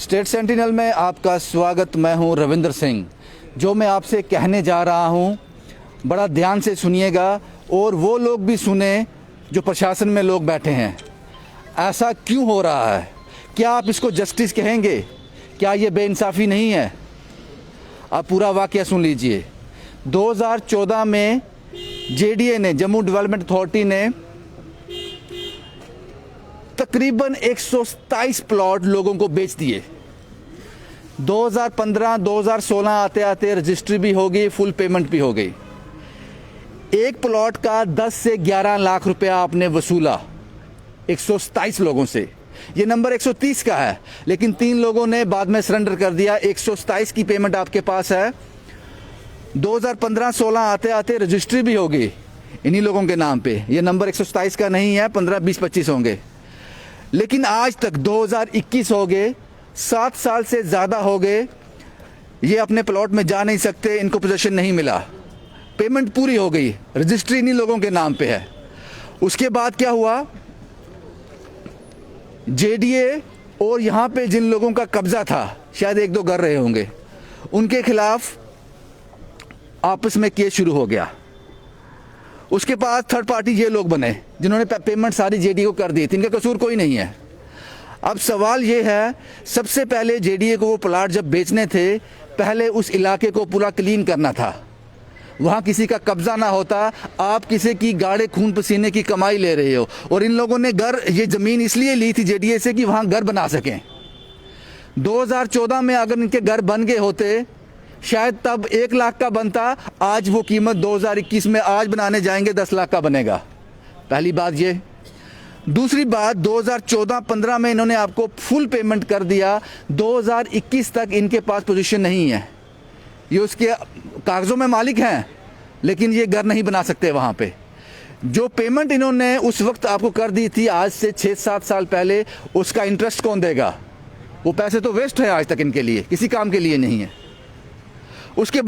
State sentinel में आपका स्वागत। मैं हूं रविंद्र सिंह। जो मैं आपसे कहने जा रहा हूं बड़ा ध्यान से सुनिएगा और वो लोग भी सुने जो प्रशासन में लोग बैठे हैं। ऐसा क्यों हो रहा है? क्या आप इसको जस्टिस कहेंगे? क्या ये बेइंसाफ़ी नहीं है? आप पूरा वाकया सुन लीजिए। 2014 में जेडीए ने, जम्मू डेवलपमेंट अथॉरिटी ने तकरीबन 127 प्लॉट लोगों को बेच दिए। 2015-2016 आते आते रजिस्ट्री भी हो गई, फुल पेमेंट भी हो गई। एक प्लॉट का 10 से 11 लाख रुपया आपने वसूला 127 लोगों से। ये नंबर 130 का है, लेकिन 3 लोगों ने बाद में सरेंडर कर दिया। 127 की पेमेंट आपके पास है। 2015-16 आते आते रजिस्ट्री भी हो गई इन्हीं लोगों के नाम पे। ये नंबर 127 का नहीं है, 15, 20, 25 होंगे। लेकिन आज तक 2021 हो गए, 7 साल से ज़्यादा हो गए, ये अपने प्लॉट में जा नहीं सकते, इनको पोजीशन नहीं मिला। पेमेंट पूरी हो गई, रजिस्ट्री इन्हीं लोगों के नाम पे है। उसके बाद क्या हुआ? जेडीए और यहाँ पे जिन लोगों का कब्जा था, शायद 1-2 घर रहे होंगे, उनके खिलाफ आपस में केस शुरू हो गया। उसके बाद थर्ड पार्टी ये लोग बने जिन्होंने पेमेंट सारी जेडीए को कर दी थी। इनका कसूर कोई नहीं है। अब सवाल ये है, सबसे पहले जेडीए को वो प्लाट जब बेचने थे, पहले उस इलाके को पूरा क्लीन करना था, वहाँ किसी का कब्जा ना होता। आप किसी की गाढ़े खून पसीने की कमाई ले रहे हो। और इन लोगों ने ये ज़मीन इसलिए ली थी जेडीए से कि वहाँ घर बना सकें। 2014 में अगर इनके घर बन गए होते, शायद तब 1 लाख का बनता, आज वो कीमत 2021 में आज बनाने जाएंगे 10 लाख का बनेगा। पहली बात ये। दूसरी बात, 2014-15 में इन्होंने आपको फुल पेमेंट कर दिया। 2021 तक इनके पास पोजीशन नहीं है। ये उसके कागज़ों में मालिक हैं, लेकिन ये घर नहीं बना सकते वहाँ पे। जो पेमेंट इन्होंने उस वक्त आपको कर दी थी, आज से 6-7 साल पहले, उसका इंटरेस्ट कौन देगा? वो पैसे तो वेस्ट है आज तक इनके लिए, किसी काम के लिए नहीं है। उसके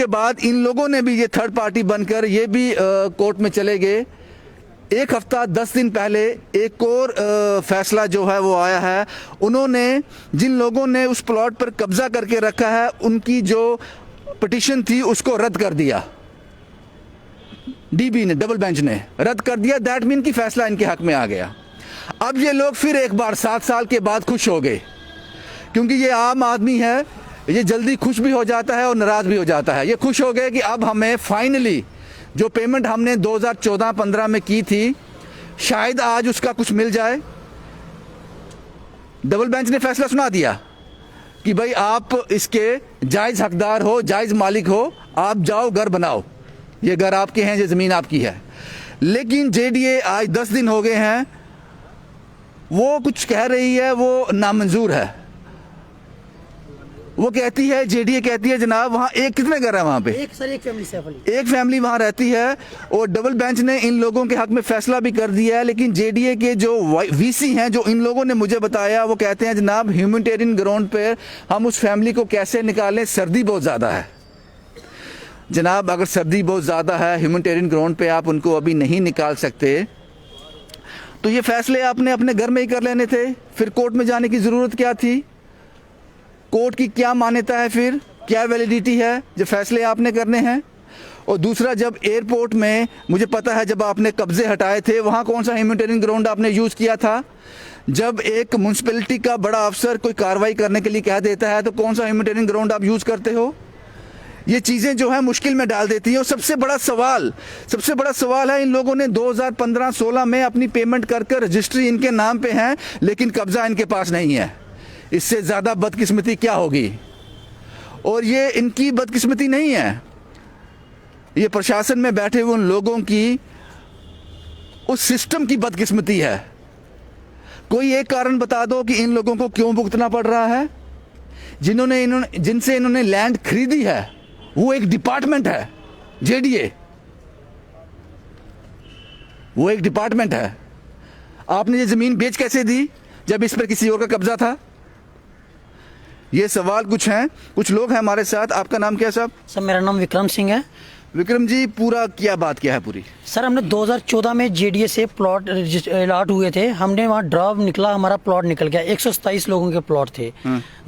बाद इन लोगों ने भी, ये थर्ड पार्टी बनकर ये भी कोर्ट में चले गए। 1 हफ्ता 10 दिन पहले एक और फैसला जो है वो आया है। उन्होंने, जिन लोगों ने उस प्लॉट पर कब्जा करके रखा है, उनकी जो पिटीशन थी उसको रद्द कर दिया। डीबी ने, डबल बेंच ने रद्द कर दिया। दैट मीन कि फैसला इनके हक में आ गया। अब ये लोग फिर एक बार 7 साल के बाद खुश हो गए, क्योंकि ये आम आदमी है, ये जल्दी खुश भी हो जाता है और नाराज़ भी हो जाता है। ये खुश हो गए कि अब हमें फाइनली जो पेमेंट हमने 2014-15 में की थी, शायद आज उसका कुछ मिल जाए। डबल बेंच ने फैसला सुना दिया कि भाई आप इसके जायज़ हकदार हो, जायज़ मालिक हो, आप जाओ घर बनाओ, ये घर आपके हैं, ये ज़मीन आपकी है। लेकिन जेडीए आज 10 दिन हो गए हैं, वो कुछ कह रही है, वो नामंजूर है। वो कहती है, जेडीए कहती है, जनाब वहाँ कितने घर है वहाँ पे? एक फैमिली वहाँ रहती है। और डबल बेंच ने इन लोगों के हक में फैसला भी कर दिया है। लेकिन जेडीए के जो वीसी हैं, जो इन लोगों ने मुझे बताया, वो कहते हैं जनाब ह्यूमैनिटेरियन ग्राउंड पर हम उस फैमिली को कैसे निकालें, सर्दी बहुत ज़्यादा है। जनाब अगर सर्दी बहुत ज़्यादा है, ह्यूमैनिटेरियन ग्राउंड पर आप उनको अभी नहीं निकाल सकते, तो ये फैसले आपने अपने घर में ही कर लेने थे। फिर कोर्ट में जाने की ज़रूरत क्या थी? कोर्ट की क्या मान्यता है, फिर क्या वैलिडिटी है जब फैसले आपने करने हैं? और दूसरा, जब एयरपोर्ट में, मुझे पता है जब आपने कब्जे हटाए थे, वहाँ कौन सा ह्यूमैनिटेरियन ग्राउंड आपने यूज़ किया था? जब एक म्यूनसिपैलिटी का बड़ा अफसर कोई कार्रवाई करने के लिए कह देता है, तो कौन सा ह्यूमैनिटेरियन ग्राउंड आप यूज़ करते हो? ये चीज़ें जो है मुश्किल में डाल देती हैं। और सबसे बड़ा सवाल है, इन लोगों ने 2015-16 में अपनी पेमेंट कर रजिस्ट्री इनके नाम पे है, लेकिन कब्जा इनके पास नहीं है। इससे ज़्यादा बदकिस्मती क्या होगी? और ये इनकी बदकिस्मती नहीं है, ये प्रशासन में बैठे हुए उन लोगों की, उस सिस्टम की बदकिस्मती है। कोई एक कारण बता दो कि इन लोगों को क्यों भुगतना पड़ रहा है? जिनसे इन्होंने लैंड खरीदी है, वो एक डिपार्टमेंट है, जेडीए, वो एक डिपार्टमेंट है। आपने ये ज़मीन बेच कैसे दी जब इस पर किसी और का कब्जा था? ये सवाल कुछ हैं। कुछ लोग हैं हमारे साथ। आपका नाम क्या है साहब? सर मेरा नाम विक्रम सिंह है। विक्रम जी पूरा क्या बात क्या है पूरी? सर हमने 2014 में जेडीए से प्लॉट अलॉट हुए थे, हमने वहाँ ड्रॉप निकला, हमारा प्लॉट निकल गया, 127 लोगों के प्लॉट थे।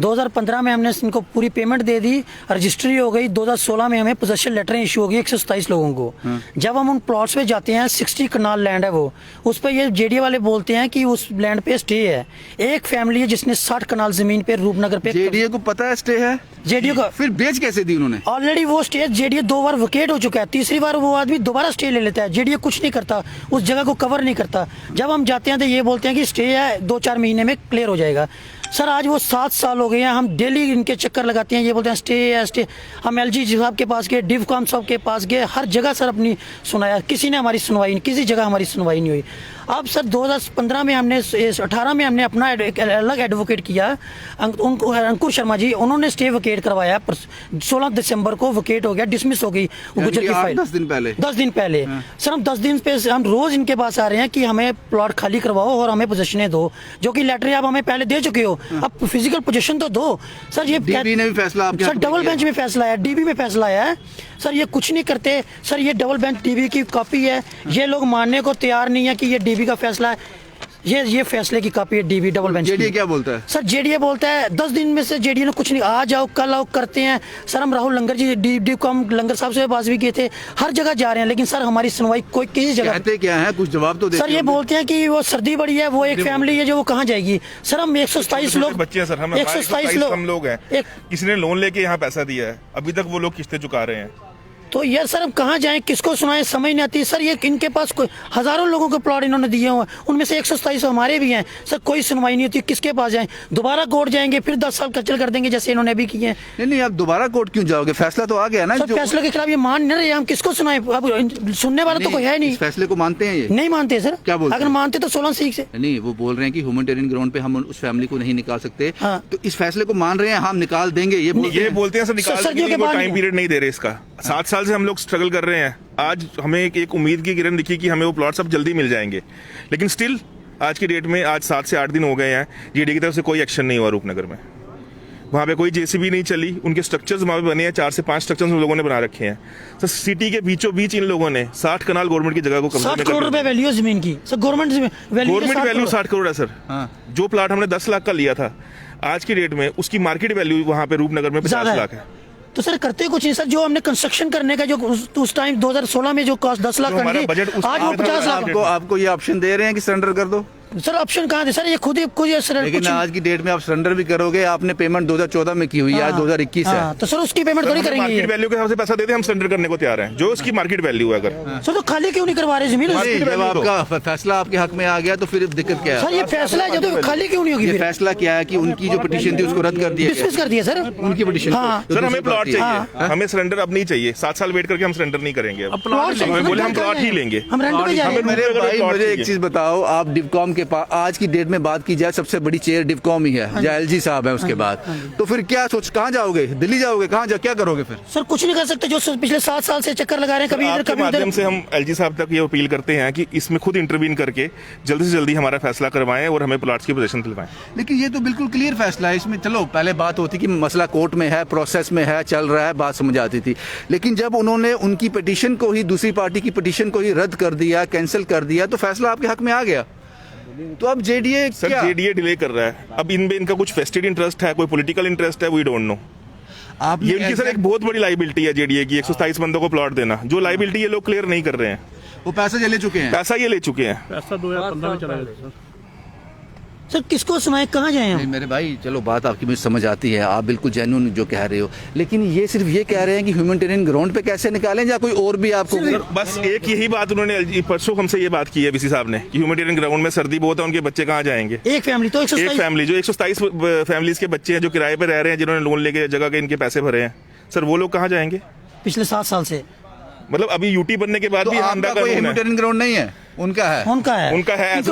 2015 में हमने इनको पूरी पेमेंट दे दी, रजिस्ट्री हो गई। 2016 में हमें पोजेशन लेटर इशू हो गई 127 लोगों को। जब हम उन प्लॉट्स पे जाते हैं, 60 कनाल लैंड है वो, उस पर ये जेडीए वाले बोलते हैं कि उस लैंड पे स्टे है। एक फैमिली है जिसने 60 कनाल जमीन पे रूपनगर पे, जेडीए को पता है स्टे है, जेडीए को फिर बेच कैसे दी उन्होंने? ऑलरेडी वो स्टे जेडीए 2 बार वकेट हो चुका है, तीसरी बार वो आदमी दोबारा स्टे ले लेता है। जेडीए कुछ नहीं करता, उस जगह को कवर नहीं करता। जब हम जाते हैं तो ये बोलते हैं कि स्टे है, 2-4 महीने में क्लियर हो जाएगा। सर आज वो 7 साल हो गए हैं, हम डेली इनके चक्कर लगाते हैं, ये बोलते हैं स्टे है स्टे। हम एलजी साहब के पास गए, डिवकॉम साहब के पास गए, हर जगह सर अपनी सुनाया, किसी ने हमारी सुनवाई नहीं, किसी जगह हमारी सुनवाई नहीं हुई। अब सर 2015 में हमने 18 में हमने अपना अलग एडवोकेट किया, उनको अंकुर शर्मा जी, उन्होंने स्टे वकेट करवाया। 16 दिसंबर को वकेट हो गया, डिसमिस हो गई गुजर की फाइल 10 दिन पहले। 10 दिन पहले सर हम 10 दिन पे हम रोज इनके पास आ रहे हैं कि हमें प्लॉट खाली करवाओ और हमें पोजीशनें दो, जो कि लेटर आप हमें पहले दे चुके हो, अब फिजिकल पोजीशन तो दो। सर ये डीबी ने भी फैसला आपके सर डबल बेंच में फैसला आया, डीबी में फैसला आया है। सर ये कुछ नहीं करते सर, ये डबल बेंच डीबी की कॉपी है, ये लोग मानने को तैयार नहीं है कि ये डीबी का फैसला है। ये फैसले की कॉपी है डीबी डबल बेंच। जेडीए क्या बोलता है? सर जेडीए बोलता है 10 दिन में से जेडीए ने कुछ नहीं, आज आओ कल आओ करते हैं। सर हम राहुल लंगर जी डिवकॉम लंगर साहब से बात भी किए थे, हर जगह जा रहे हैं, लेकिन सर हमारी सुनवाई कोई किसी जगह। कहते क्या है, कुछ जवाब तो देते सर ये बोलते हैं कि वो सर्दी बड़ी है, वो एक फैमिली है जो वो कहाँ जाएगी। सर हम 127 लोग बच्चे हैं सर, हम 127 लोग हैं, किसी ने लोन लेके यहाँ पैसा दिया है, अभी तक वो लोग किस्तें चुका रहे हैं। तो यार सर हम कहाँ जाएं, किसको सुनाएं, समझ नहीं आती। सर ये इनके पास कोई हजारों लोगों के प्लॉट इन्होंने दिए हुए हैं, उनमें से 127 हमारे भी हैं। सर कोई सुनवाई नहीं होती, किसके पास जाएं? दोबारा कोर्ट जाएंगे, फिर 10 साल कचल कर देंगे जैसे इन्होंने अभी किए हैं। नहीं आप दोबारा कोर्ट क्यों जाओगे? फैसला तो आ गया ना। सर फैसले के खिलाफ ये मान नहीं रहे, हम किसको सुनाएं? अब सुनने वाला तो कोई है नहीं। फैसले को मानते हैं ये? नहीं मानते सर। क्या बोलते अगर मानते तो 16 सीख से नहीं, वो बोल रहे हैं कि ह्यूमैनिटेरियन ग्राउंड पे हम उस फैमिली को नहीं निकाल सकते। हाँ। तो इस फैसले को मान रहे हैं, हम निकाल देंगे ये बोलते हैं सर, निकाल के टाइम पीरियड नहीं दे रहे इसका। 7 साल से हम लोग स्ट्रगल कर रहे हैं, आज हमें एक उम्मीद की किरण दिखी कि हमें वो प्लॉट्स अब जल्दी मिल जाएंगे, लेकिन स्टिल आज की डेट में आज 7 से 8 दिन हो गए हैं, जेडीए की तरफ से कोई एक्शन नहीं हुआ रूपनगर में। वहाँ पे कोई जेसीबी नहीं चली, उनके स्ट्रक्चर्स वहाँ पे बने हैं, 4 से 5 स्ट्रक्चर्स उन लोगों ने बना रखे हैं। सर सिटी के बीचों बीच इन लोगों ने 60 कनाल गवर्नमेंट की जगह को कब्जा 60 करोड़ रुपए वैल्यू जमीन की। सर गवर्नमेंट वैल्यू 60 करोड़ है सर। जो प्लाट हमने 10 लाख का लिया था, आज की डेट में उसकी मार्केट वैल्यू वहाँ पे रूपनगर में 50 लाख है। तो सर करते कुछ नहीं सर, जो हमने कंस्ट्रक्शन करने का जो उस टाइम 2016 में जो कॉस्ट 10 लाख करनी थी, आज वो 50 लाख। आपको ये ऑप्शन दे रहे हैं कि सरेंडर कर दो। सर ऑप्शन कहाँ थे सर, ये खुद ही लेकिन आज की डेट में आप सरेंडर भी करोगे, आपने पेमेंट 2014 में की हुई है, आज 2021 है। तो सर उसकी पेमेंट थोड़ी करेंगे। मार्केट वैल्यू के हिसाब से पैसा देते हैं, हम सरेंडर करने को तैयार हैं, जो उसकी मार्केट वैल्यू है। अगर सर तो खाली क्यों नहीं करवा रहे जमीन? जब आपका फैसला आपके हक में आ गया तो फिर दिक्कत क्या है? सर ये फैसला है जो खाली क्यों नहीं होगी? फैसला क्या है कि उनकी जो पिटीशन थी उसको रद्द कर दिया, डिसमिस कर दिया सर उनकी पिटीशन। सर हमें प्लॉट चाहिए, हमें सरेंडर अब नहीं चाहिए। 7 साल वेट करके हम सरेंडर नहीं करेंगे। बोले हम प्लॉट ही लेंगे, हम रेंट पे जाएंगे। मेरे भाई मुझे एक चीज बताओ, आप डिवकॉम के पास आज की डेट में बात की जाए, सबसे बड़ी चेयर डिवकॉम ही है, या एलजी साहब है उसके बाद, तो फिर क्या सोच, कहाँ जाओगे? दिल्ली जाओगे? कहाँ क्या करोगे फिर? सर कुछ नहीं कर सकते, जो पिछले 7 साल से चक्कर लगा रहे हैं, कभी इधर कभी उधर। माध्यम से हम एलजी साहब तक ये अपील करते हैं कि इसमें खुद इंटरवीन करके जल्दी से जल्दी हमारा फैसला करवाएं और हमें प्लॉट्स की पोजीशन दिलवाएं। लेकिन ये तो बिल्कुल क्लियर फैसला है, इसमें चलो पहले बात होती कि मसला कोर्ट में है, प्रोसेस में है, चल रहा है, बात समझ आती थी। लेकिन जब उन्होंने उनकी पिटीशन को ही, दूसरी पार्टी की पिटीशन को ही रद्द कर दिया, कैंसिल कर दिया, तो फैसला आपके हक में आ गया। तो अब जेडीए जेडीए डिले कर रहा है। अब इनमें इनका कुछ वेस्टेड इंटरेस्ट है, कोई पॉलिटिकल इंटरेस्ट है, वी डोंट नो। ये उनकी सर एक बहुत बड़ी लाइबिलिटी है जेडीए की, 127 बंदों को प्लॉट देना, जो लाइबिलिटी ये लोग क्लियर नहीं कर रहे हैं। वो पैसा ये ले चुके हैं, पैसा ये ले चुके हैं। पैसा 2015 में चला गया सर किसको सुनाए, कहाँ जाए हम? मेरे भाई चलो बात आपकी मुझे समझ आती है, आप बिल्कुल जेन्युइन जो कह रहे हो, लेकिन ये सिर्फ ये कह रहे हैं कि ह्यूमैनिटेरियन ग्राउंड पे कैसे निकालें, या कोई और भी आपको? बस एक यही बात उन्होंने परसों हमसे ये बात की है वीसी साहब ने कि ह्यूमैनिटेरियन ग्राउंड में सर्दी बहुत है, उनके बच्चे कहाँ जाएंगे? एक फैमिली तो 127 एक फैमिली जो 127 फैमिलीज के बच्चे हैं जो किराए पे रह रहे हैं, जिन्होंने लोन लेके जगह के इनके पैसे भरे हैं, सर वो लोग कहाँ जाएंगे? पिछले 7 साल से, मतलब अभी यूटी बनने के बाद तो भी आपका कोई ह्यूमैनिटेरियन ग्राउंड नहीं है, उनका है, उनका है।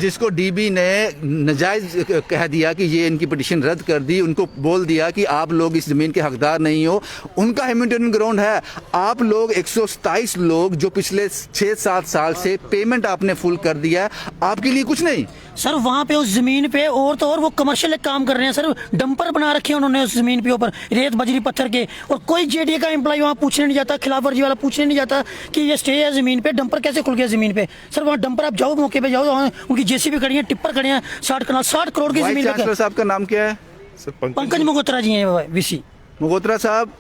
जिसको डीबी ने नजायज कह दिया कि ये इनकी पिटीशन रद्द कर दी, उनको बोल दिया कि आप लोग इस जमीन के हकदार नहीं हो, उनका ह्यूमैनिटेरियन ग्राउंड है। आप लोग 127 लोग जो पिछले 6-7 साल से पेमेंट आपने फुल कर दिया है, आपके लिए कुछ नहीं। सर वहाँ पे उस जमीन पे और तो और वो कमर्शियल काम कर रहे हैं सर, डंपर बना रखे हैं उन्होंने उस जमीन पे ऊपर रेत बजरी पत्थर के, और कोई जेडीए का एम्प्लॉय वहाँ पूछने नहीं जाता, खिलाफ वर्जी वाला पूछने नहीं जाता कि ये स्टे है जमीन पे, डंपर कैसे खुल गया जमीन पे। सर वहाँ डंपर आप जाओ मौके पे जाओ, वहाँ उनकी जेसीबी खड़ी है, टिप्पर खड़े हैं, 60 करोड़ की वाइस जमीन चांसलर साहब का नाम क्या है? सर पंकज मगोत्रा जी हैं वीसी। मगोत्रा साहब,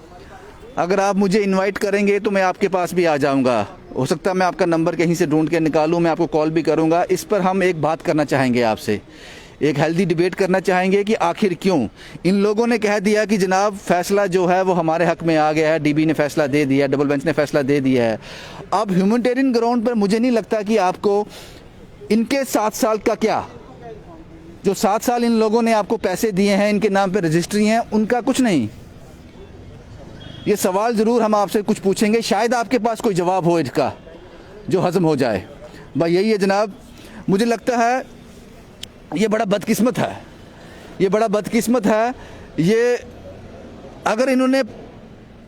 अगर आप मुझे इनवाइट करेंगे तो मैं आपके पास भी आ जाऊंगा। हो सकता है मैं आपका नंबर कहीं से ढूंढ के निकालूं, मैं आपको कॉल भी करूंगा। इस पर हम एक बात करना चाहेंगे आपसे, एक हेल्दी डिबेट करना चाहेंगे कि आखिर क्यों इन लोगों ने कह दिया कि जनाब फैसला जो है वो हमारे हक में आ गया है, डीबी ने फैसला दे दिया, डबल बेंच ने फैसला दे दिया है। अब ह्यूमैनिटेरियन ग्राउंड पर मुझे नहीं लगता कि आपको इनके 7 साल का क्या, जो 7 साल इन लोगों ने आपको पैसे दिए हैं, इनके नाम पर रजिस्ट्री हैं, उनका कुछ नहीं। ये सवाल ज़रूर हम आपसे कुछ पूछेंगे, शायद आपके पास कोई जवाब हो इसका जो हज़म हो जाए। भाई यही है जनाब, मुझे लगता है ये बड़ा बदकिस्मत है, ये बड़ा बदकिस्मत है। ये अगर इन्होंने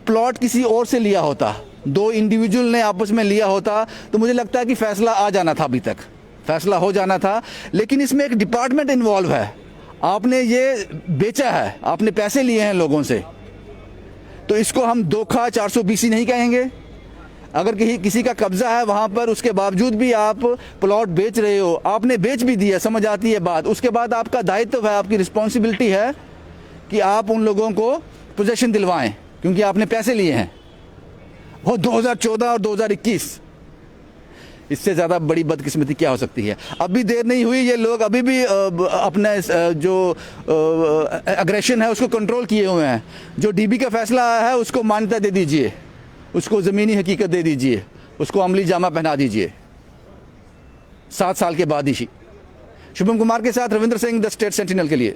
प्लॉट किसी और से लिया होता, 2 इंडिविजुअल ने आपस में लिया होता, तो मुझे लगता है कि फ़ैसला आ जाना था, अभी तक फ़ैसला हो जाना था। लेकिन इसमें एक डिपार्टमेंट इन्वॉल्व है, आपने ये बेचा है, आपने पैसे लिए हैं लोगों से, तो इसको हम धोखा 420 नहीं कहेंगे। अगर किसी का कब्जा है वहाँ पर, उसके बावजूद भी आप प्लॉट बेच रहे हो, आपने बेच भी दिया, समझ आती है बात, उसके बाद आपका दायित्व है, आपकी रिस्पॉन्सिबिलिटी है कि आप उन लोगों को पोजेशन दिलवाएं, क्योंकि आपने पैसे लिए हैं। वो 2014 और 2021, इससे ज़्यादा बड़ी बदकिस्मती क्या हो सकती है। अभी देर नहीं हुई, ये लोग अभी भी अपना जो अग्रेशन है उसको कंट्रोल किए हुए हैं। जो डीबी का फैसला आया है उसको मान्यता दे दीजिए, उसको ज़मीनी हकीकत दे दीजिए, उसको अमली जामा पहना दीजिए 7 साल के बाद ही। शुभम कुमार के साथ Ravindra Singh, the state sentinel के लिए।